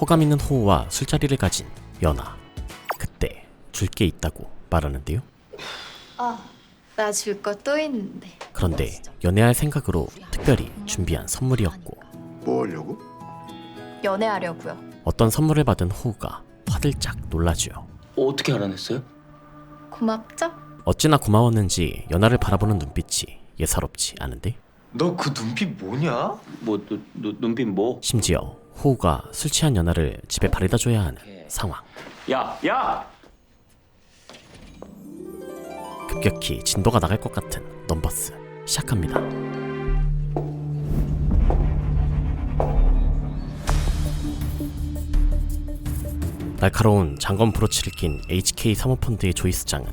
호감 있는 호우와 술자리를 가진 연아. 그때 줄 게 있다고 말하는데요. 나 줄 거 또 있는데. 그런데 연애할 생각으로 특별히 준비한 선물이었고, 뭐 하려고? 연애하려고요. 어떤 선물을 받은 호우가 화들짝 놀라죠. 어떻게 알아냈어요? 고맙죠? 어찌나 고마웠는지 연아를 바라보는 눈빛이 예사롭지 않은데, 너 그 눈빛 뭐냐? 뭐 눈빛 뭐? 심지어 호우가 술 취한 연아를 집에 바래다 줘야 하는 상황. 야! 급격히 진도가 나갈 것 같은 넘버스 시작합니다. 날카로운 장검 브로치를 낀 HK 사모펀드의 조이스장은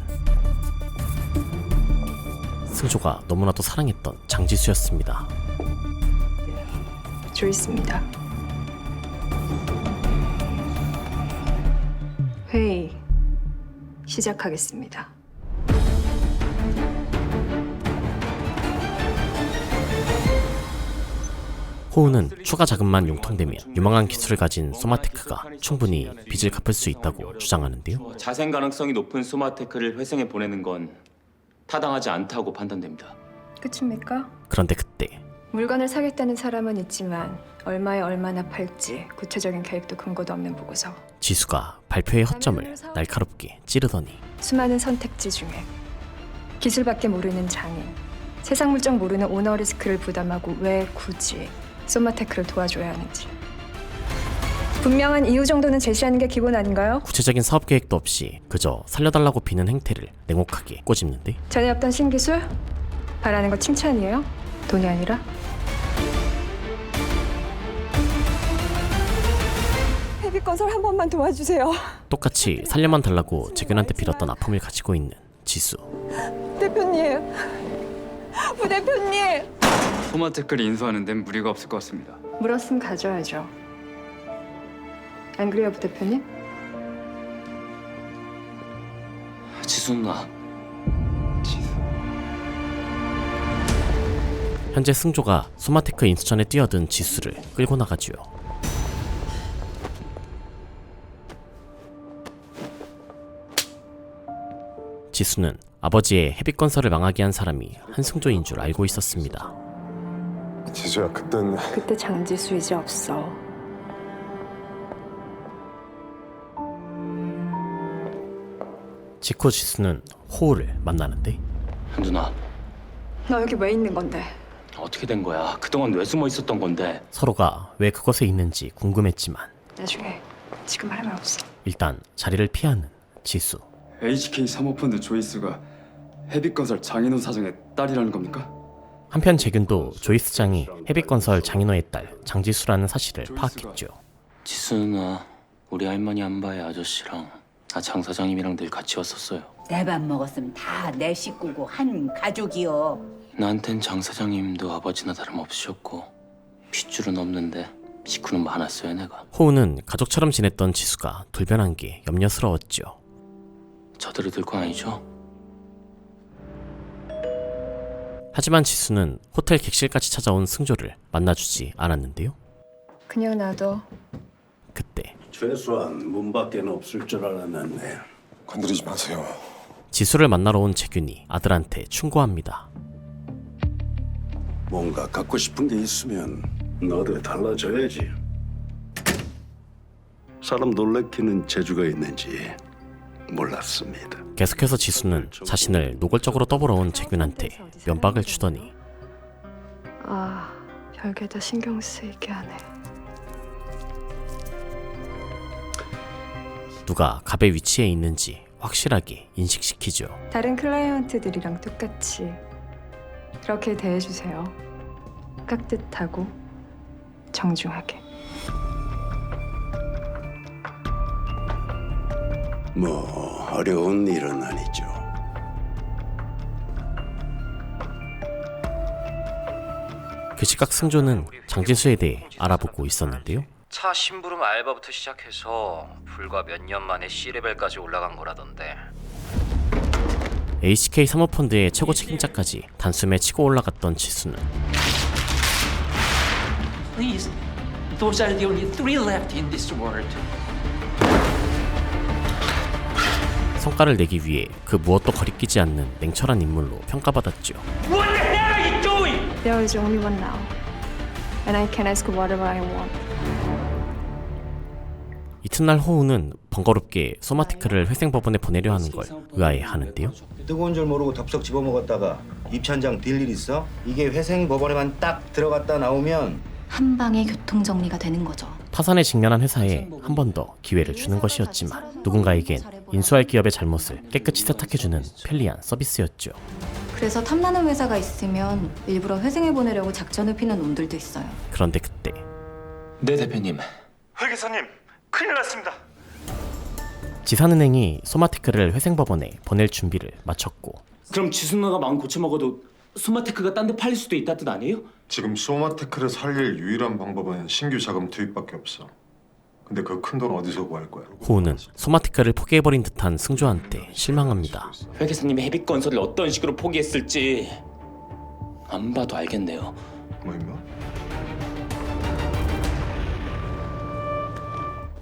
승조가 너무나도 사랑했던 장지수였습니다. 조이스입니다. 회의 시작하겠습니다. 호우는 추가 자금만 융통되면 유망한 기술을 가진 소마테크가 충분히 빚을 갚을 수 있다고 주장하는데요. 자생 가능성이 높은 소마테크를 회생해 보내는 건 타당하지 않다고 판단됩니다. 끝입니까? 그런데 그때 물건을 사겠다는 사람은 있지만 얼마에 얼마나 팔지 구체적인 계획도 근거도 없는 보고서. 지수가 발표의 허점을 날카롭게 찌르더니 수많은 선택지 중에 기술밖에 모르는 장인, 세상 물정 모르는 오너 리스크를 부담하고 왜 굳이 소마테크를 도와줘야 하는지 분명한 이유 정도는 제시하는 게 기본 아닌가요? 구체적인 사업 계획도 없이 그저 살려달라고 비는 행태를 냉혹하게 꼬집는데, 전에 없던 신기술? 바라는 거 칭찬이에요? 돈이 아니라? 헤비건설 한 번만 도와주세요. 똑같이 살려만 달라고 재균한테 빌었던 아픔을 가지고 있는 지수. 대표님, 부대표님. 소마테크를 인수하는 데는 무리가 없을 것 같습니다. 물었으면 가져야죠. 안 그래요, 부대표님? 지수 누나, 현재 승조가 소마테크 인수전에 뛰어든 지수를 끌고 나가지요. 지수는 아버지의 헤비건설을 망하게 한 사람이 한승조인 줄 알고 있었습니다. 지수야, 그때 장지수 이제 없어. 직후 지수는 호우를 만나는데, 누나 너 여기 왜 있는 건데? 어떻게 된 거야? 그동안 왜 숨어 있었던 건데? 서로가 왜 그곳에 있는지 궁금했지만 나중에, 지금 할 말 없어. 일단 자리를 피하는 지수. HK 사모펀드 조이스가 헤비건설 장인호 사장의 딸이라는 겁니까? 한편 재균도 조이스장이 헤비건설 장인호의 딸 장지수라는 사실을 파악했죠. 지수 누나, 우리 할머니 안바의 아저씨랑 장 사장님이랑 늘 같이 왔었어요. 내 밥 먹었으면 다 내 식구고 한 가족이요. 나한텐 장 사장님도 아버지나 다름없으셨고 핏줄은 없는데 식구는 많았어요 내가. 호우는 가족처럼 지냈던 지수가 돌변한 게 염려스러웠죠. 저대로 될 거 아니죠? 하지만 지수는 호텔 객실까지 찾아온 승조를 만나주지 않았는데요. 그냥 놔둬. 그때 최소한 문 밖에는 없을 줄 알았는데. 건드리지 마세요. 지수를 만나러 온 재균이 아들한테 충고합니다. 뭔가 갖고 싶은 게 있으면 너도 달라져야지. 사람 놀래키는 재주가 있는지 몰랐습니다. 계속해서 지수는 자신을 노골적으로 떠벌어온 재균한테 면박을 주더니 아, 별게 다 신경 쓰이게 하네. 누가 갑의 위치에 있는지 확실하게 인식시키죠. 다른 클라이언트들이랑 똑같이 그렇게 대해주세요. 깍듯하고 정중하게. 뭐 어려운 일은 아니죠. 그 시각 승조는 장지수에 대해 알아보고 있었는데요. 차 심부름 알바부터 시작해서 불과 몇 년 만에 C레벨까지 올라간 거라던데. HK 사모펀드의 최고 책임자까지 단숨에 치고 올라갔던 지수는 Those are the only 3 left in this world. 성과를 내기 위해 그 무엇도 거리끼지 않는 냉철한 인물로 평가받았죠. What the hell are you doing? There is only one now, and I can ask whatever I want. 이튿날 호우는 번거롭게 소마티크를 회생법원에 보내려 하는 걸 의아해하는데요. 뜨거운 줄 모르고 덥석 집어먹었다가 입천장 딜 일 있어? 이게 회생법원에만 딱 들어갔다 나오면 한 방에 교통정리가 되는 거죠. 파산에 직면한 회사에 한 번 더 기회를 주는 것이었지만 누군가에겐 인수할 기업의 잘못을 깨끗이 세탁해주는 편리한 서비스였죠. 그래서 탐나는 회사가 있으면 일부러 회생해 보내려고 작전을 피는 놈들도 있어요. 그런데 그때 네 대표님. 회계사님, 큰일 났습니다. 지산은행이 소마테크를 회생법원에 보낼 준비를 마쳤고, 그럼 지수 누나가 마음 고쳐 먹어도 소마테크가 딴 데 팔릴 수도 있다 뜻 아니에요? 지금 소마테크를 살릴 유일한 방법은 신규 자금 투입밖에 없어. 근데 그 큰 돈 어디서 구할 거야? 호우는 소마테크를 포기해버린 듯한 승조한테 실망합니다. 회계사님이 헤비건설을 어떤 식으로 포기했을지 안 봐도 알겠네요. 뭐 임마?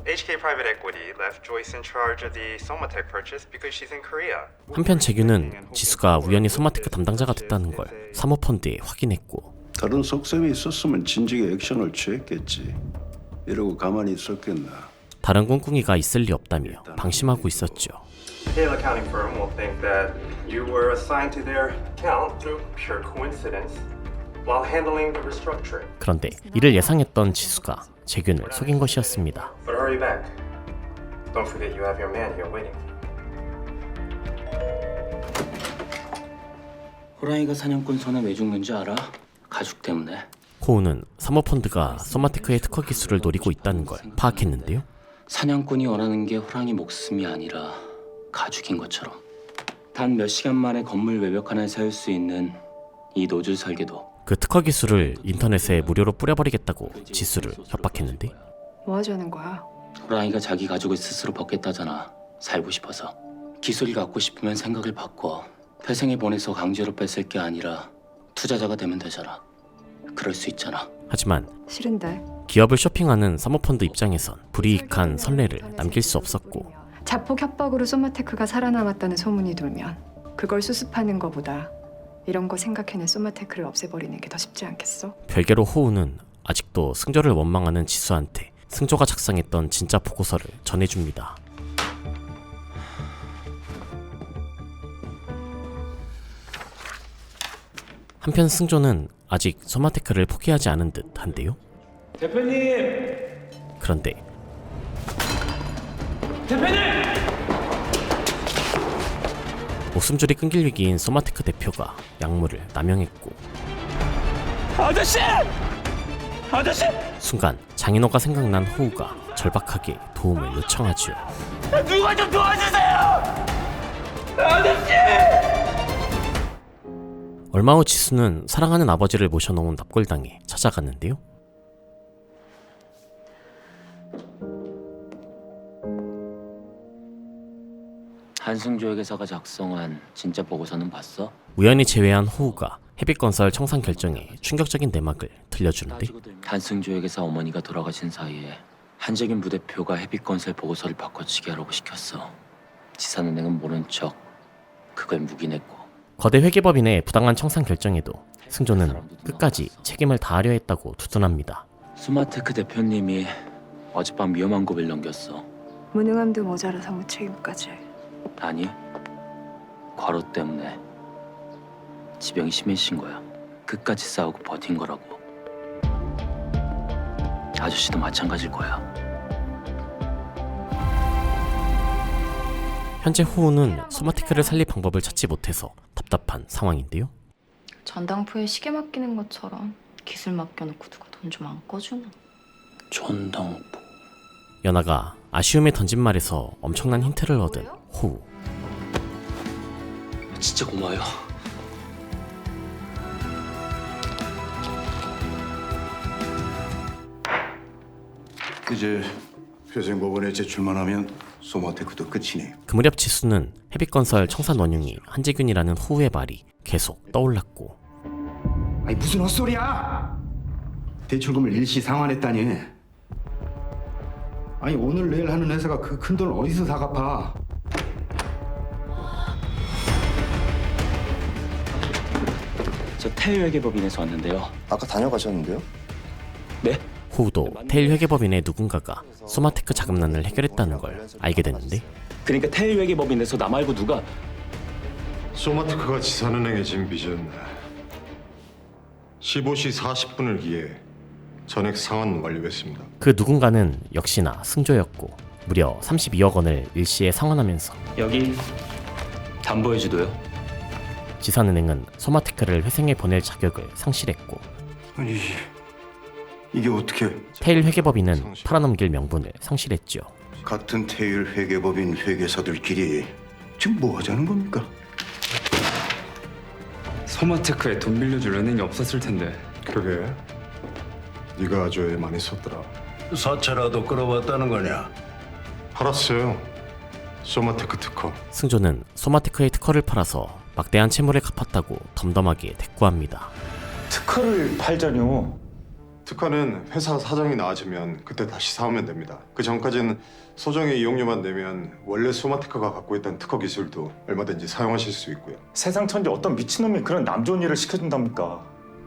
HK Private Equity left Joyce in charge of the Somatech purchase because she's in Korea. 한편 재규는 지수가 우연히 소마테크 담당자가 됐다는 걸 사모펀드에 확인했고, 다른 속셈이 있었으면 진즉에 액션을 취했겠지. 이러고 가만히 있었겠나. 다른 꿍꿍이가 있을 리 없다며 방심하고 있었죠. Hale accounting firm will think that you were assigned to their account through pure coincidence while handling the restructuring. 그런데 이를 예상했던 지수가 재균을 속인 것이었습니다. But hurry back. Don't forget you have your man here waiting. 호랑이가 사냥꾼 손에 왜 죽는지 알아? 가죽 때문에. 호우는 사모펀드가 소마테크의 특허 기술을 노리고 있다는 걸 파악했는데요. 사냥꾼이 원하는 게 호랑이 목숨이 아니라 가죽인 것처럼. 단 몇 시간 만에 건물 외벽 하나를 세울 수 있는 이 노즐 설계도. 그 특허 기술을 인터넷에 무료로 뿌려버리겠다고 지수를 협박했는데, 뭐 하자는 거야? 호랑이가 자기 가죽을 스스로 벗겠다잖아. 살고 싶어서. 기술을 갖고 싶으면 생각을 바꿔. 회생에 보내서 강제로 뺏을 게 아니라 투자자가 되면 되잖아. 그럴 수 있잖아. 하지만 싫은데. 기업을 쇼핑하는 사모펀드 입장에선 불이익한 선례를 남길 수 없었고, 자폭 협박으로 소마테크가 살아남았다는 소문이 돌면 그걸 수습하는 것보다 이런 거 생각해낸 소마테크를 없애버리는 게 더 쉽지 않겠어? 별개로 호우는 아직도 승조를 원망하는 지수한테 승조가 작성했던 진짜 보고서를 전해줍니다. 한편 승조는 아직 소마테크를 포기하지 않은 듯 한데요. 대표님! 그런데 대표님! 목숨줄이 끊길 위기인 소마테크 대표가 약물을 남용했고, 아저씨! 아저씨! 순간 장인어가 생각난 호우가 절박하게 도움을 요청하죠. 누가 좀 도와주세요! 아저씨! 얼마 후 지수는 사랑하는 아버지를 모셔놓은 납골당에 찾아갔는데요. 한승조 회계사가 작성한 진짜 보고서는 봤어? 우연히 제외한 호우가 헤비건설 청산 결정에 충격적인 내막을 들려주는데, 한승조 회계사 어머니가 돌아가신 사이에 한재균 부대표가 헤비건설 보고서를 바꿔치기 하라고 시켰어. 지산은행은 모른 척 그걸 묵인했고, 거대 회계법인의 부당한 청산 결정에도 승조는 끝까지 책임을 다하려 했다고 두둔합니다. 소마테크 대표님이 어젯밤 위험한 고비를 넘겼어. 무능함도 모자라서 무책임까지. 아니, 과로 때문에 지병이 심해진 거야. 끝까지 싸우고 버틴 거라고. 아저씨도 마찬가지일 거야. 현재 호우는 소마테크를 살릴 방법을 찾지 못해서 답답한 상황인데요. 전당포에 시계 맡기는 것처럼 기술 맡겨놓고 누가 돈 좀 안 꺼주나? 전당포. 연아가 아쉬움에 던진 말에서 엄청난 힌트를 얻은 호우. 진짜 고마워요. 이제 회생법원에 제출만 하면 소마테크도 끝이네. 그 무렵 지수는 헤비건설 청산 원흉이 한재균이라는 호우의 말이 계속 떠올랐고, 아니 무슨 헛소리야? 대출금을 일시 상환했다니 아니 오늘 내일 하는 회사가 그 큰 돈 어디서 다 갚아? 저 태일회계법인에서 왔는데요. 아까 다녀가셨는데요? 네? 후도 테일 회계법인의 누군가가 소마테크 자금난을 해결했다는 걸 알게 됐는데 그러니까 태일회계법인에서 나 말고 누가 소마테크가 지산은행에 진 빚은 15시 40분을 기해 전액 상환 완료했습니다. 그 누군가는 역시나 승조였고 무려 32억 원을 일시에 상환하면서 여기 담보해주도요. 지산은행은 소마테크를 회생에 보낼 자격을 상실했고 아니 이게 어떻게? 테일 회계법인은 팔아넘길 명분을 상실했죠. 같은 테일 회계법인 회계사들끼리 지금 뭐 하자는 겁니까? 소마테크에 돈 빌려줄 은행이 없었을 텐데. 그게 네가 아주 애 많이 썼더라. 사채라도 끌어왔다는 거냐? 팔았어요. 소마테크 특허. 승조는 소마테크의 특허를 팔아서 막대한 채무를 갚았다고 덤덤하게 대꾸합니다. 특허를 팔자뇨. 특허는 회사 사정이 나아지면 그때 다시 사오면 됩니다. 그 전까지는 소정의 이용료만 내면 원래 소마테크가 갖고 있던 특허 기술도 얼마든지 사용하실 수 있고요. 세상 천지 어떤 미친놈이 그런 남 좋은 일을 시켜준답니까?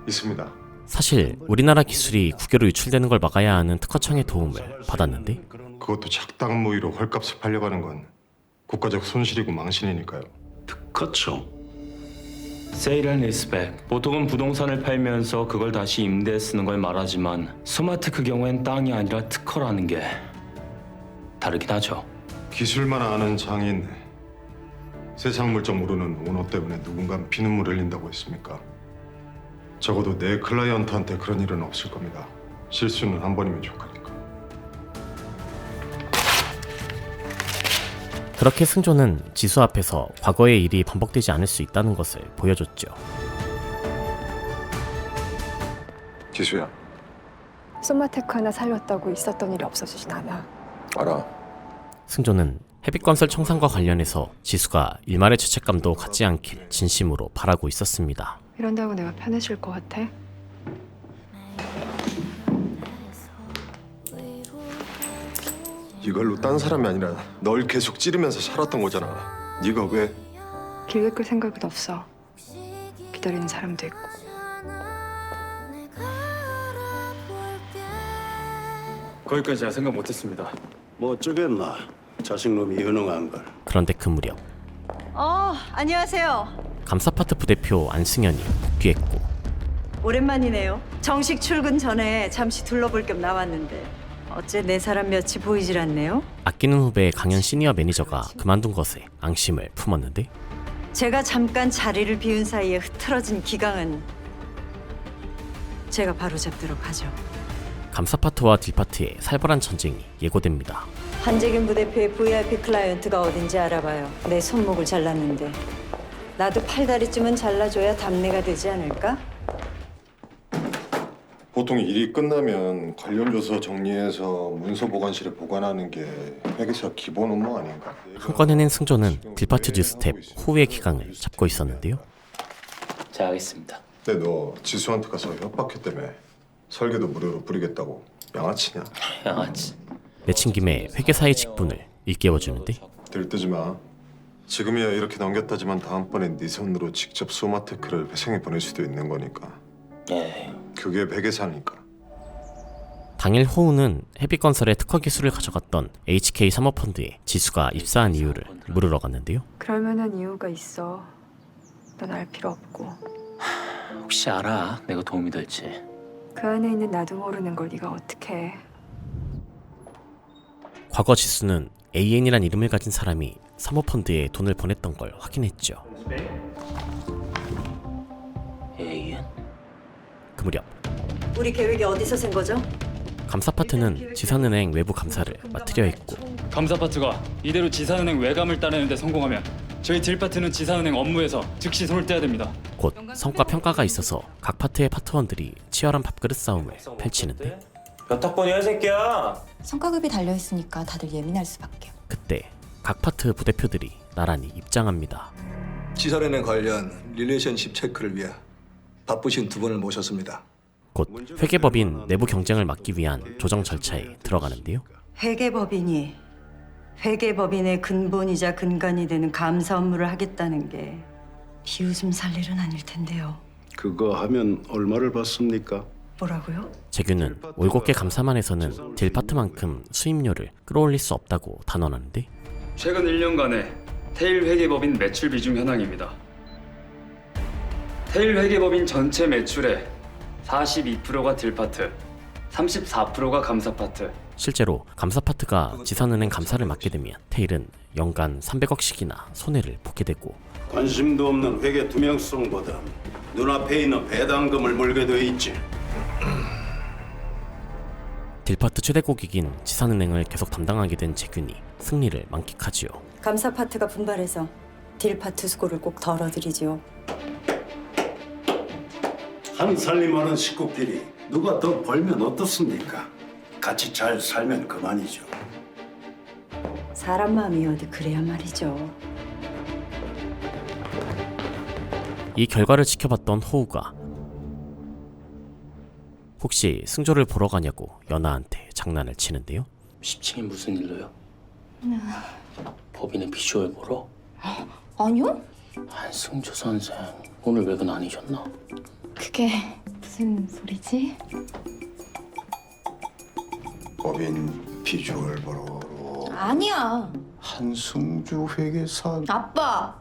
있습니다. 사실 우리나라 기술이 국외로 유출되는 걸 막아야 하는 특허청의 도움을 받았는데 그것도 작당 모의로 헐값에 팔려가는 건 국가적 손실이고 망신이니까요. 특허청? 세일 앤 리스펙. 보통은 부동산을 팔면서 그걸 다시 임대에 쓰는 걸 말하지만 소마테크 경우엔 땅이 아니라 특허라는 게 다르긴 하죠. 기술만 아는 장인, 세상 물정 모르는 오너 때문에 누군가 피눈물 흘린다고 했습니까? 적어도 내 클라이언트한테 그런 일은 없을 겁니다. 실수는 한 번이면 족하니까. 그렇게 승조는 지수 앞에서 과거의 일이 반복되지 않을 수 있다는 것을 보여줬죠. 지수야. 소마테크 하나 살렸다고 있었던 일이 없어지진 않아. 알아. 승조는 헤비건설 청산과 관련해서 지수가 일말의 죄책감도 갖지 않길 진심으로 바라고 있었습니다. 이런다고 내가 편해질 것 같아? 이걸로 딴 사람이 아니라 널 계속 찌르면서 살았던 거잖아. 네가 왜? 길게 끌 생각은 없어. 기다리는 사람도 있고. 거기까지 제가 생각 못했습니다. 뭐 어쩌겠나? 자식놈이 유능한 걸. 그런데 그 무렵 안녕하세요. 감사파트 부대표 안승현이 복귀했고 오랜만이네요. 정식 출근 전에 잠시 둘러볼 겸 나왔는데 어째 내 사람 몇이 보이질 않네요. 아끼는 후배 강현 시니어 매니저가 그만둔 것에 앙심을 품었는데 제가 잠깐 자리를 비운 사이에 흐트러진 기강은 제가 바로잡도록 하죠. 감사파트와 딜파트의 살벌한 전쟁이 예고됩니다. 한재균 부대표의 VIP 클라이언트가 어딘지 알아봐요. 내 손목을 잘랐는데 나도 팔다리쯤은 잘라줘야 답례가 되지 않을까? 보통 일이 끝나면 관련 조서 정리해서 문서 보관실에 보관하는 게 회계사 기본 업무 아닌가? 한 건 해낸 승조는 딜파트 뉴스텝 호우의 기강을 잡고 있었는데요. 자, 하겠습니다. 근데 너 지수한테 가서 협박했다며. 설계도 무료로 뿌리겠다고. 양아치냐? 양아치. 내친 김에 회계사의 직분을 일깨워주는데 들뜨지 마. 지금이야 이렇게 넘겼다지만 다음번엔 네 손으로 직접 소마테크를 회생해 보낼 수도 있는 거니까. 에이. 그게 회계사니까. 당일 호우는 헤비건설의 특허 기술을 가져갔던 HK 사모펀드에 지수가 입사한 이유를 물으러 갔는데요. 그럴 만한 이유가 있어. 넌 알 필요 없고. 혹시 알아? 내가 도움이 될지. 그 안에 있는 나도 모르는 걸 네가 어떻게 해. 과거 지수는 AN이란 이름을 가진 사람이 사모펀드에 돈을 보냈던 걸 확인했죠. AN? 그 무렵 우리 계획이 어디서 센 거죠? 감사파트는 지산은행 외부 감사를 맡으려 했고 감사파트가 이대로 지산은행 외감을 따내는데 성공하면 저희 딜파트는 지산은행 업무에서 즉시 손을 떼야 됩니다. 곧 성과 평가가 있어서 각 파트의 파트원들이 치열한 밥그릇 싸움을 펼치는데 몇 학번이야 이 새끼야? 성과급이 달려있으니까 다들 예민할 수밖에. 그때 각 파트 부대표들이 나란히 입장합니다. 지산은행 관련 릴레이션십 체크를 위해 바쁘신 두 분을 모셨습니다. 곧 회계법인 내부 경쟁을 막기 위한 조정 절차에 들어가는데요. 회계법인이 회계법인의 근본이자 근간이 되는 감사 업무를 하겠다는 게 비웃음 살 일은 아닐 텐데요. 그거 하면 얼마를 받습니까? 뭐라고요? 재규는 올곧게 감사만 해서는 딜파트만큼 수입료를 끌어올릴 수 없다고 단언하는데 최근 1년간의 테일 회계법인 매출 비중 현황입니다. 테일 회계법인 전체 매출의 42%가 딜파트, 34%가 감사 파트. 실제로 감사 파트가 지산은행 감사를 맡게 되면 테일은 연간 300억씩이나 손해를 보게 되고 관심도 없는 회계 투명성보다 눈앞에 있는 배당금을 물게 돼 있지. 딜파트 최대 고객인 지산은행을 계속 담당하게 된 재균이 승리를 만끽하지요. 감사 파트가 분발해서 딜 파트 수고를 꼭 덜어드리지요. 한 살림 하는 식구끼리 누가 더 벌면 어떻습니까? 같이 잘 살면 그만이죠. 사람 마음이 어디 그래야 말이죠. 이 결과를 지켜봤던 호우가 혹시 승조를 보러 가냐고 연아한테 장난을 치는데요. 10층이 무슨 일로요? 법인의 비주얼 보러? 아니요? 한승조 선생 오늘 외근 아니셨나? 그게 무슨 소리지? 법인 비주얼 보러 아니야. 한승주 회계사. 아빠.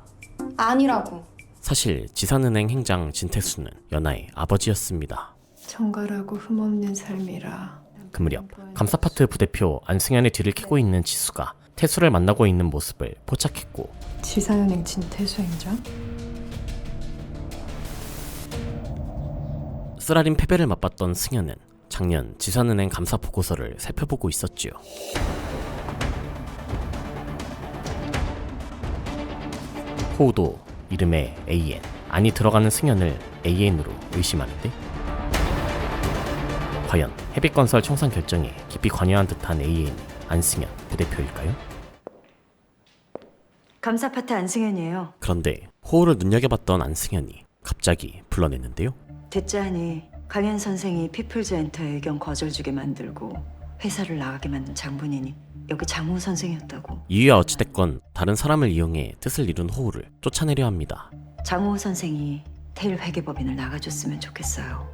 아니라고. 사실 지산은행 행장 진태수는 연아의 아버지였습니다. 정갈하고 흠없는 삶이라. 그 무렵 감사파트 부대표 안승현의 뒤를 캐고 있는 지수가 태수를 만나고 있는 모습을 포착했고 지산은행 진태수 행장? 쓰라린 패배를 맛봤던 승현은 작년 지산은행 감사 보고서를 살펴보고 있었지요. 호우도 이름에 AN, 안이 들어가는 승현을 AN으로 의심하는데 과연 헤빛건설 청산 결정에 깊이 관여한 듯한 AN이 안승현 부대표일까요? 감사 파트 안승현이에요. 그런데 호우를 눈여겨봤던 안승현이 갑자기 불러냈는데요. 됐자하니 강현 선생이 피플즈 엔터의 의견 거절주게 만들고 회사를 나가게 만든 장본인이 여기 장호 선생이었다고. 이유야 어찌됐건 다른 사람을 이용해 뜻을 이룬 호우를 쫓아내려 합니다. 장호 선생이 테일 회계법인을 나가줬으면 좋겠어요.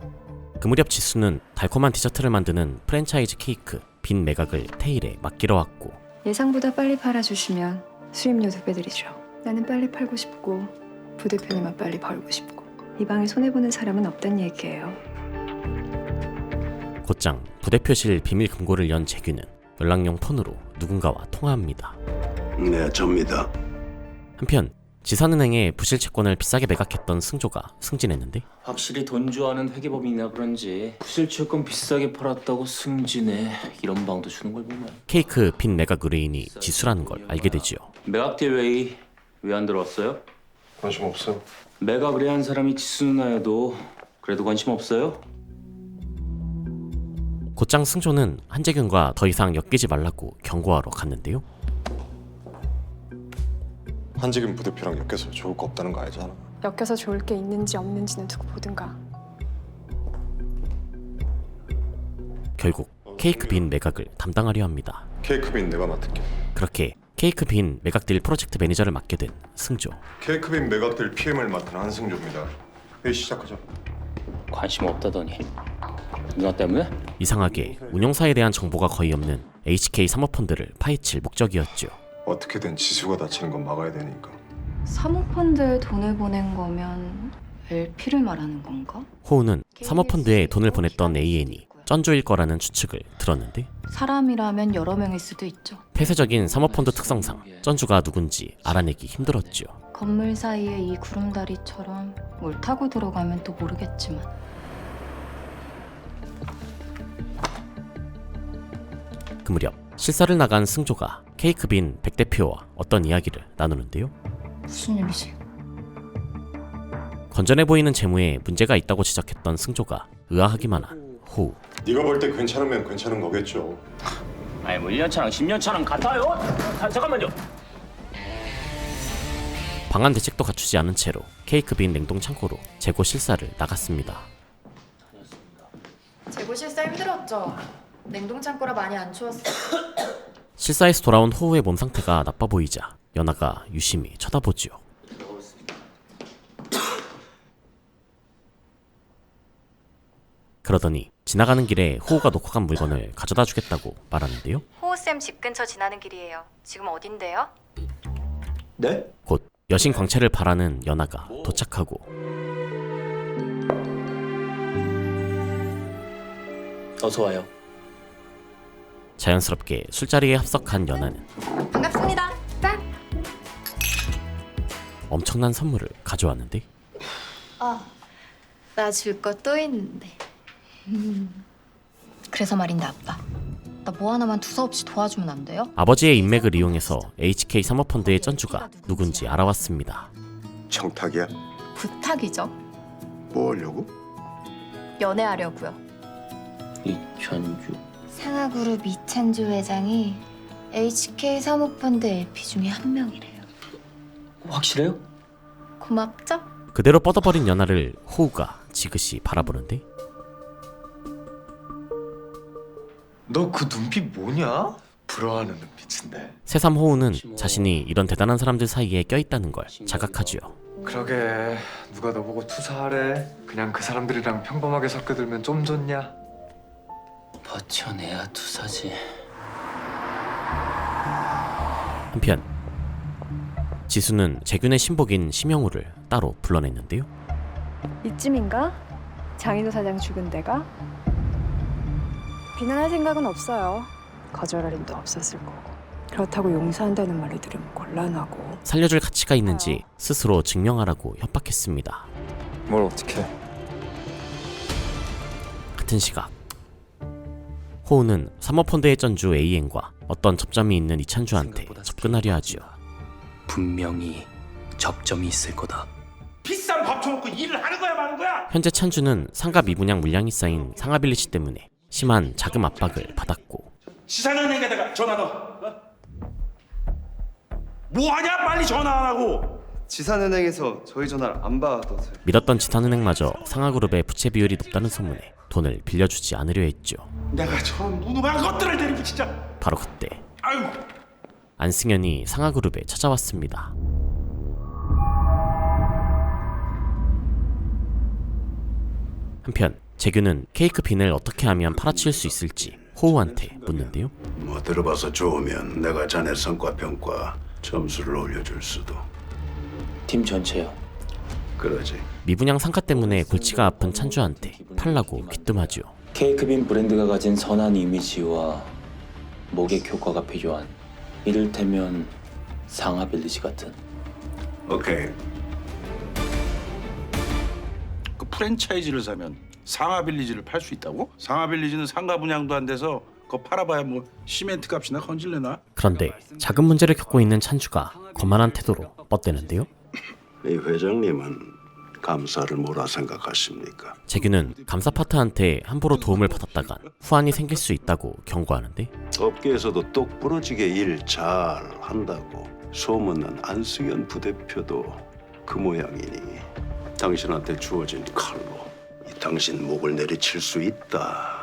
그 무렵 지수는 달콤한 디저트를 만드는 프랜차이즈 케이크 빈 매각을 테일에 맡기러 왔고 예상보다 빨리 팔아주시면 수입료 2배 드리죠. 나는 빨리 팔고 싶고 부대표님은 빨리 벌고 싶고 이 방에 손해보는 사람은 없단 얘기예요. 곧장 부대표실 비밀 금고를 연 재규는 연락용 폰으로 누군가와 통화합니다. 네, 접니다. 한편 지산은행의 부실 채권을 비싸게 매각했던 승조가 승진했는데 확실히 돈 좋아하는 회계법인이나 그런지 부실 채권 비싸게 팔았다고 승진해. 이런 방도 주는 걸 보면 케이크 빈 매각 의뢰인이 지수라는 걸 알게 되지요. 매각딜 회의 왜 안 들어왔어요? 관심 없어요. 매각 의뢰한 사람이 지수 누나여도 그래도 관심 없어요? 곧장 승조는 한재균과 더 이상 엮이지 말라고 경고하러 갔는데요. 한지금 부대표랑 엮여서 좋을 거 없다는 거 알잖아. 엮여서 좋을 게 있는지 없는지는 두고 보든가. 결국 케이크 빈 매각을 담당하려 합니다. 케이크빈 내가 맡을게. 그렇게 케이크 빈 매각딜 프로젝트 매니저를 맡게 된 승조. 케이크빈 매각될 PM을 맡은 한승조입니다. 회의 시작하자. 관심 없다더니 누나 때문에? 이상하게 운용사에 대한 정보가 거의 없는 HK 사모펀드를 파헤칠 목적이었죠. 어떻게든 지수가 다치는 건 막아야 되니까. 사모펀드에 돈을 보낸 거면 LP를 말하는 건가? 호우는 사모펀드에 돈을 보냈던 AN이 쩐주일 거라는 추측을 들었는데 사람이라면 여러 명일 수도 있죠. 폐쇄적인 사모펀드 특성상 쩐주가 누군지 알아내기 힘들었죠. 건물 사이에 이 구름다리처럼 뭘 타고 들어가면 또 모르겠지만 그 무렵 실사를 나간 승조가 케이크 빈 백 대표와 어떤 이야기를 나누는데요. 무슨 일이지? 건전해 보이는 재무에 문제가 있다고 지적했던 승조가 의아하기만 한 호우. 네가 볼 때 괜찮으면 괜찮은 거겠죠. 아니 뭐 1년차랑 10년차랑 같아요? 잠깐만요. 방안 대책도 갖추지 않은 채로 케이크 빈 냉동 창고로 재고 실사를 나갔습니다. 재고 실사 힘들었죠? 냉동창고라 많이 안 추웠어. 실사에서 돌아온 호우의 몸 상태가 나빠 보이자 연아가 유심히 쳐다보지요. 그러더니 지나가는 길에 호우가 놓고 간 물건을 가져다 주겠다고 말하는데요. 호우쌤 집 근처 지나는 길이에요. 지금 어딘데요? 네? 곧 여신 광채를 바라는 연아가 도착하고 어서 와요. 자연스럽게 술자리에 합석한 연아는 반갑습니다. 짠! 엄청난 선물을 가져왔는데 나 줄 거 또 있는데. 그래서 말인데 아빠. 나 뭐 하나만 두서없이 도와주면 안 돼요? 아버지의 인맥을 이용해서 HK 사모펀드의 전주가 누군지 알아왔습니다. 청탁이야? 부탁이죠. 뭐 하려고? 연애하려고요. 이천주. 상하그룹 이찬주 회장이 HK 사모펀드 LP 중에 한 명이래요. 확실해요? 고맙죠? 그대로 뻗어버린 연아를 호우가 지그시 바라보는데 너 그 눈빛 뭐냐? 부러워하는 눈빛인데. 새삼 호우는 자신이 이런 대단한 사람들 사이에 껴있다는 걸 자각하지요. 그러게 누가 너보고 투사하래. 그냥 그 사람들이랑 평범하게 섞여들면 좀 좋냐? 버텨내야 투사지. 한편 지수는 재균의 신복인 심영우를 따로 불러냈는데요. 이쯤인가? 장인호 사장 죽은 데가? 비난할 생각은 없어요. 거절할 힘도 없었을 거고. 그렇다고 용서한다는 말을 들으면 곤란하고. 살려줄 가치가 있는지 스스로 증명하라고 협박했습니다. 뭘 어떻게? 같은 시각 호우는 사모펀드의 전주 AN과 어떤 접점이 있는 이찬주한테 접근하려 하지요. 분명히 접점이 있을 거다. 비싼 밥 처먹고 일을 하는 거야 마는 거야? 현재 찬주는 상가 미분양 물량이 쌓인 상하빌리지 때문에 심한 자금 압박을 받았고 시사은행에다가 전화 넣어. 뭐하냐 빨리 전화 안 하고. 지산은행에서 저희 전화를 안 받아서요. 믿었던 지산은행마저 상하그룹의 부채 비율이 높다는 소문에 돈을 빌려주지 않으려 했죠. 내가 저런 무능한 것들을 데리고 진짜. 바로 그때 아유. 안승현이 상하그룹에 찾아왔습니다. 한편 재균은 케이크 빈을 어떻게 하면 팔아치울 수 있을지 호우한테 묻는데요. 뭐 들어봐서 좋으면 내가 자네 성과 평가 점수를 올려줄 수도. 팀 전체요. 그러지. 미분양 상가 때문에 골치가 아픈 찬주한테 팔라고 귀뜸하죠. 케이크빈 브랜드가 가진 선한 이미지와 모객 효과가 필요한 이를테면 상하빌리지 같은. 오케이. 그 프랜차이즈를 사면 상하빌리지를 팔 수 있다고? 상하빌리지는 상가 분양도 안 돼서 그거 팔아봐야 뭐 시멘트 값이나 건질래나? 그런데 자금 문제를 겪고 있는 찬주가 거만한 태도로 뻗대는데요. 이 회장님은 감사를 뭐라 생각하십니까? 재균은 감사 파트한테 함부로 도움을 받았다간 후환이 생길 수 있다고 경고하는데 업계에서도 똑부러지게 일 잘 한다고 소문난 안승현 부대표도 그 모양이니 당신한테 주어진 칼로 이 당신 목을 내리칠 수 있다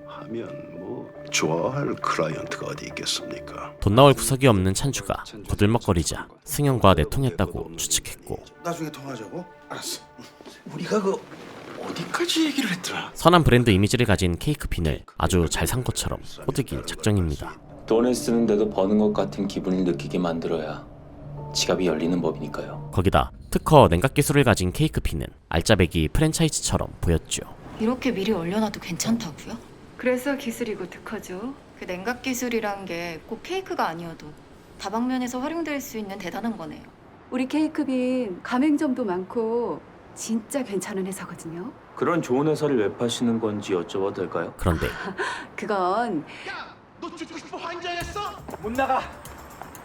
하면 뭐 좋아할 클라이언트가 어디 있겠습니까? 돈 나올 구석이 없는 찬주가 거들먹거리자 승현과 내통했다고 추측했고 나중에 통화하자고? 알았어. 우리가 그 어디까지 얘기를 했더라? 선한 브랜드 이미지를 가진 케이크 빈을 아주 잘 산 것처럼 꼬드길 작정입니다. 돈을 쓰는데도 버는 것 같은 기분을 느끼게 만들어야 지갑이 열리는 법이니까요. 거기다 특허 냉각 기술을 가진 케이크 빈은 알짜배기 프랜차이즈처럼 보였죠. 이렇게 미리 올려놔도 괜찮다고요? 그래서 기술이고 특허죠. 그 냉각 기술이란 게 꼭 케이크가 아니어도 다방면에서 활용될 수 있는 대단한 거네요. 우리 케이크빈 가맹점도 많고 진짜 괜찮은 회사거든요. 그런 좋은 회사를 왜 파시는 건지 여쭤봐도 될까요? 그런데 그건 너 죽고 싶어 환장했어? 못 나가.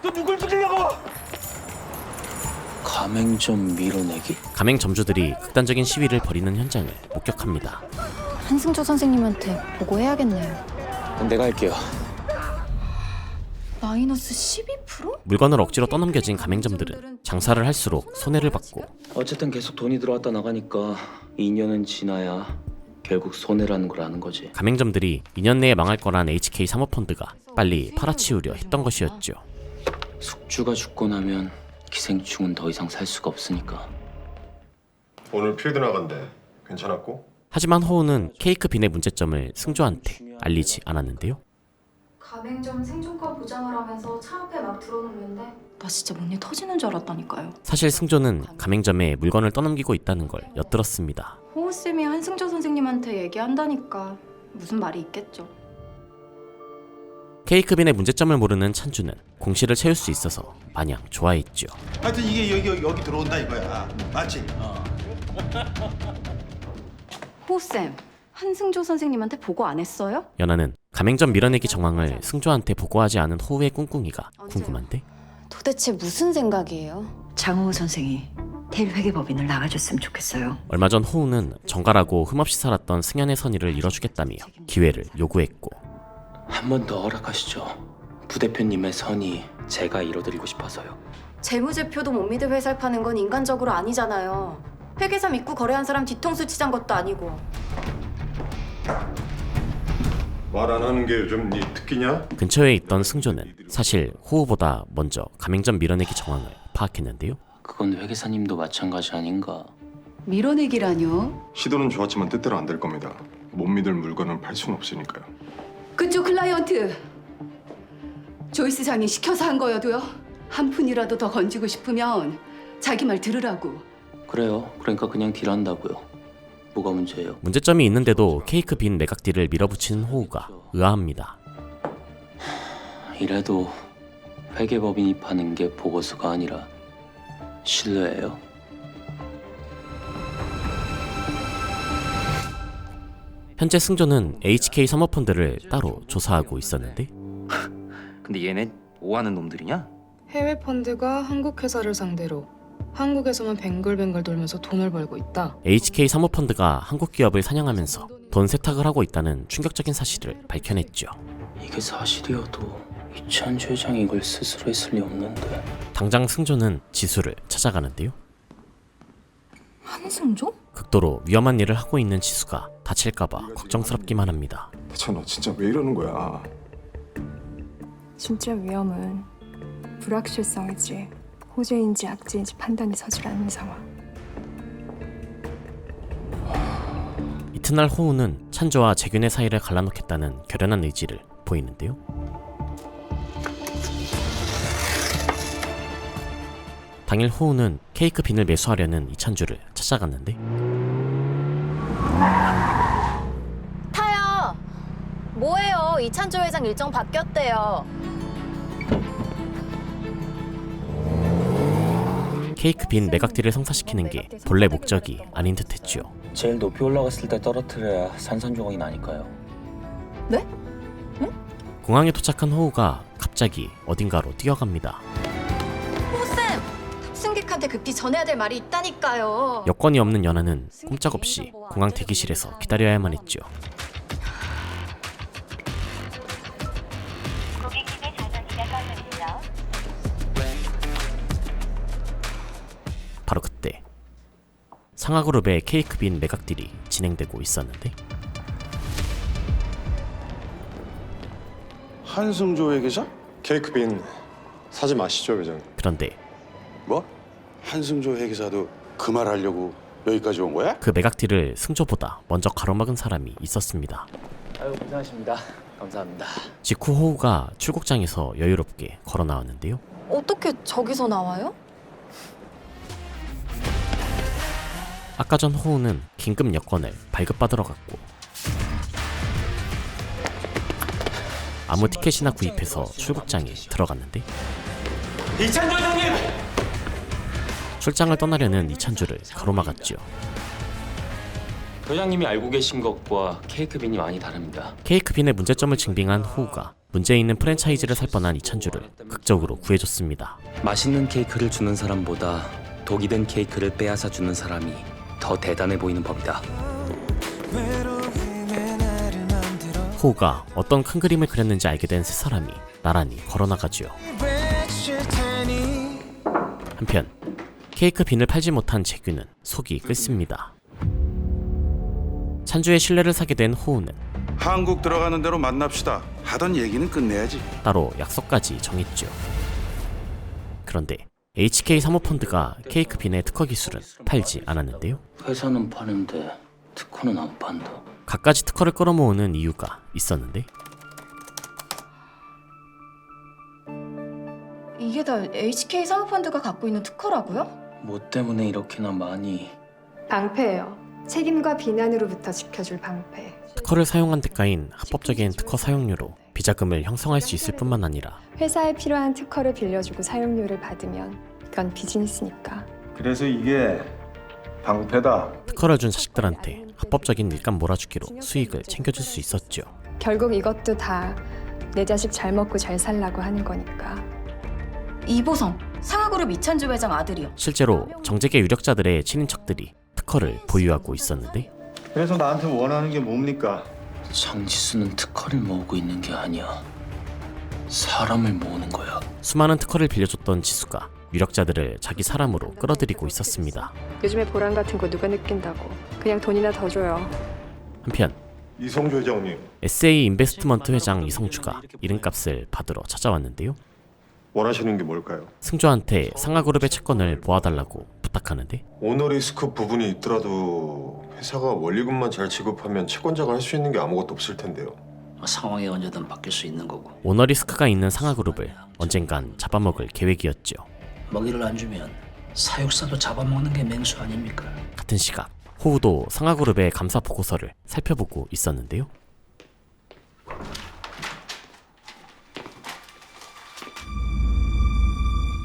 너 누굴 죽이려고? 가맹점 밀어내기? 가맹점주들이 극단적인 시위를 벌이는 현장을 목격합니다. 한승조 선생님한테 보고해야겠네요. 내가 할게요. 마이너스 12%? 물건을 억지로 떠넘겨진 가맹점들은 장사를 할수록 손해를 받고 어쨌든 계속 돈이 들어왔다 나가니까 2년은 지나야 결국 손해라는 걸 아는 거지. 가맹점들이 2년 내에 망할 거란 HK 사모펀드가 빨리 팔아치우려 했던 것이었죠. 숙주가 죽고 나면 기생충은 더 이상 살 수가 없으니까. 오늘 필드 나간대. 괜찮았고? 하지만 호우는 케이크 빈의 문제점을 승조한테 알리지 않았는데요. 가맹점 생존권 보장을 하면서 차 앞에 막 들어놓는데 나 진짜 뭔 일 터지는 줄 알았다니까요. 사실 승조는 가맹점에 물건을 떠넘기고 있다는 걸 엿들었습니다. 호우쌤이 한승조 선생님한테 얘기한다니까 무슨 말이 있겠죠. 케이크 빈의 문제점을 모르는 찬주는 공실을 채울 수 있어서 마냥 좋아했죠. 하여튼 이게 여기 들어온다 이거야. 맞지? 호우쌤, 한승조 선생님한테 보고 안 했어요? 연하는 가맹점 밀어내기 정황을 승조한테 보고하지 않은 호우의 꿍꿍이가 궁금한데 도대체 무슨 생각이에요? 장호 선생이 테일 회계법인을 나가줬으면 좋겠어요. 얼마 전 호우는 정갈하고 흠없이 살았던 승연의 선의를 이뤄주겠다며 기회를 요구했고 한 번 더 허락하시죠. 부대표님의 선의 제가 이뤄드리고 싶어서요. 재무제표도 못 믿을 회사를 파는 건 인간적으로 아니잖아요. 회계사 믿고 거래한 사람 뒤통수 치잔 것도 아니고. 말 안 하는 게 요즘 네 특기냐? 근처에 있던 승조는 사실 호우보다 먼저 가맹점 밀어내기 정황을 파악했는데요. 그건 회계사님도 마찬가지 아닌가? 밀어내기라뇨? 시도는 좋았지만 뜻대로 안 될 겁니다. 못 믿을 물건은 팔 수는 없으니까요. 그쪽 클라이언트 조이스 장이 시켜서 한 거여도요. 한 푼이라도 더 건지고 싶으면 자기 말 들으라고. 그래요. 그러니까 그냥 딜한다고요. 뭐가 문제예요? 문제점이 있는데도 케이크 빈 매각딜을 밀어붙이는 호우가 의아합니다. 이래도 회계법인이 파는 게 보고서가 아니라 신뢰예요. 현재 승조는 HK 사모펀드를 따로 조사하고 있었는데 근데 얘네 뭐 하는 놈들이냐? 해외 펀드가 한국 회사를 상대로 한국에서만 뱅글뱅글 돌면서 돈을 벌고 있다. HK 사모펀드가 한국 기업을 사냥하면서 돈 세탁을 하고 있다는 충격적인 사실을 밝혀냈죠. 이게 사실이어도 이찬주 회장이 이걸 스스로 했을 리 없는데. 당장 승조는 지수를 찾아가는데요. 한승조? 극도로 위험한 일을 하고 있는 지수가 다칠까봐 걱정스럽기만 합니다. 대체 너 진짜 왜 이러는 거야? 진짜 위험은 불확실성이지 호재인지 악재인지 판단이 서질 않는 상황. 이튿날 호우는 찬조와 재균의 사이를 갈라놓겠다는 결연한 의지를 보이는데요. 당일 호우는 케이크 빈을 매수하려는 이찬주를 찾아갔는데 타요. 뭐해요? 이찬조 회장 일정 바뀌었대요. 케이크 빈 매각딜을 성사시키는 게 본래 목적이 아닌 듯했죠. 제일 높이 올라갔을 때 떨어뜨려야 산산조각이 나니까요. 네? 공항에 도착한 호우가 갑자기 어딘가로 뛰어갑니다. 호쌤! 탑승객한테 급히 전해야 될 말이 있다니까요. 여권이 없는 연하는 꼼짝없이 공항 대기실에서 기다려야만 했죠. 바로 그때 상하그룹의 케이크 빈 매각딜이 진행되고 있었는데 한승조 회계사? 케이크 빈 사지 마시죠, 회장님. 그런데 뭐? 한승조 회계사도 그 말 하려고 여기까지 온 거야? 그 매각딜을 승조보다 먼저 가로막은 사람이 있었습니다. 아유 고생하십니다. 감사합니다. 직후 호우가 출국장에서 여유롭게 걸어 나왔는데요. 어떻게 저기서 나와요? 아까 전 호우는 긴급 여권을 발급받으러 갔고 아무 티켓이나 구입해서 출국장에 들어갔는데 이찬주 회장님! 출장을 떠나려는 이찬주를 가로막았죠. 회장님이 알고 계신 것과 케이크빈이 많이 다릅니다. 케이크빈의 문제점을 증빙한 호우가 문제 있는 프랜차이즈를 살 뻔한 이찬주를 극적으로 구해줬습니다. 맛있는 케이크를 주는 사람보다 독이 된 케이크를 빼앗아 주는 사람이 더 대단해 보이는 법이다. 호우가 어떤 큰 그림을 그렸는지 알게 된 세 사람이 나란히 걸어나가죠. 한편 케이크 빈을 팔지 못한 재규는 속이 끓습니다. 찬주의 신뢰를 사게 된 호우는 한국 들어가는 대로 만납시다 하던 얘기는 끝내야지. 따로 약속까지 정했죠. 그런데 HK 사모펀드가 케이크 빈의 특허 기술은 팔지 않았는데요. 회사는 파는데 특허는 안 판다. 갖가지 특허를 끌어모으는 이유가 있었는데 이게 다 HK 사모펀드가 갖고 있는 특허라고요? 뭐 때문에 이렇게나 많이... 방패예요. 책임과 비난으로부터 지켜줄 방패. 특허를 사용한 대가인 합법적인 특허 사용료로 비자금을 형성할 수 있을 뿐만 아니라 회사에 필요한 특허를 빌려주고 사용료를 받으면 그건 비즈니스니까. 그래서 이게 방패다. 특허를 준 자식들한테 합법적인 일감 몰아주기로 수익을 챙겨줄 수 있었죠. 결국 이것도 다 내 자식 잘 먹고 잘 살라고 하는 거니까. 이보성, 상하그룹 이찬주 회장 아들이요. 실제로 정재계 유력자들의 친인척들이 특허를 보유하고 있었는데 그래서 나한테 원하는 게 뭡니까? 장지수는 특허를 모으고 있는 게 아니야. 사람을 모으는 거야. 수많은 특허를 빌려줬던 지수가 유력자들을 자기 사람으로 끌어들이고 있었습니다. 요즘에 보람 같은 거 누가 느낀다고. 그냥 돈이나 더 줘요. 한편 이성주 회장님, SA 인베스트먼트 회장 이성주가 이름값을 받으러 찾아왔는데요. 원하시는 게 뭘까요? 승주한테 상하그룹의 채권을 모아달라고 부탁하는데 오너리스크 부분이 있더라도 회사가 원리금만 잘 지급하면 채권자가 할 수 있는 게 아무것도 없을 텐데요. 상황이 언제든 바뀔 수 있는 거고. 오너리스크가 있는 상하그룹을 언젠간 잡아먹을 계획이었죠. 먹이를 안 주면 사육사도 잡아먹는 게 맹수 아닙니까? 같은 시각 호우도 상하그룹의 감사 보고서를 살펴보고 있었는데요.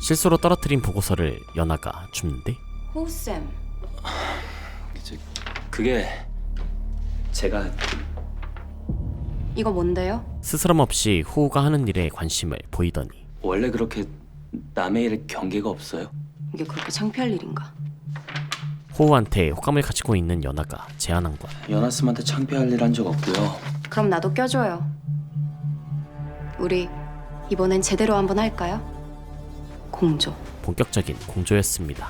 실수로 떨어뜨린 보고서를 연아가 줍는데 호우쌤. 그게 제가... 이거 뭔데요? 스스럼 없이 호우가 하는 일에 관심을 보이더니 원래 그렇게 남의 일에 경계가 없어요? 이게 그렇게 창피할 일인가? 호우한테 호감을 가지고 있는 연아가 제안한 건 연하쌤한테 창피할 일 한 적 없고요. 그럼 나도 껴줘요. 우리 이번엔 제대로 한번 할까요? 공조. 본격적인 공조였습니다.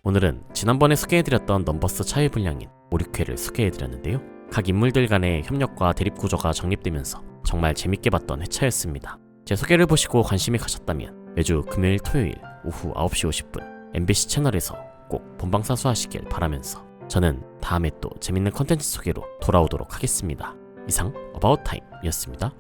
오늘은 지난번에 소개해드렸던 넘버스 차일 분량인 5, 6회를 소개해드렸는데요. 각 인물들 간의 협력과 대립구조가 정립되면서 정말 재밌게 봤던 회차였습니다. 제 소개를 보시고 관심이 가셨다면 매주 금요일 토요일 오후 9시 50분 MBC 채널에서 꼭 본방사수하시길 바라면서 저는 다음에 또 재밌는 컨텐츠 소개로 돌아오도록 하겠습니다. 이상 어바웃타임이었습니다.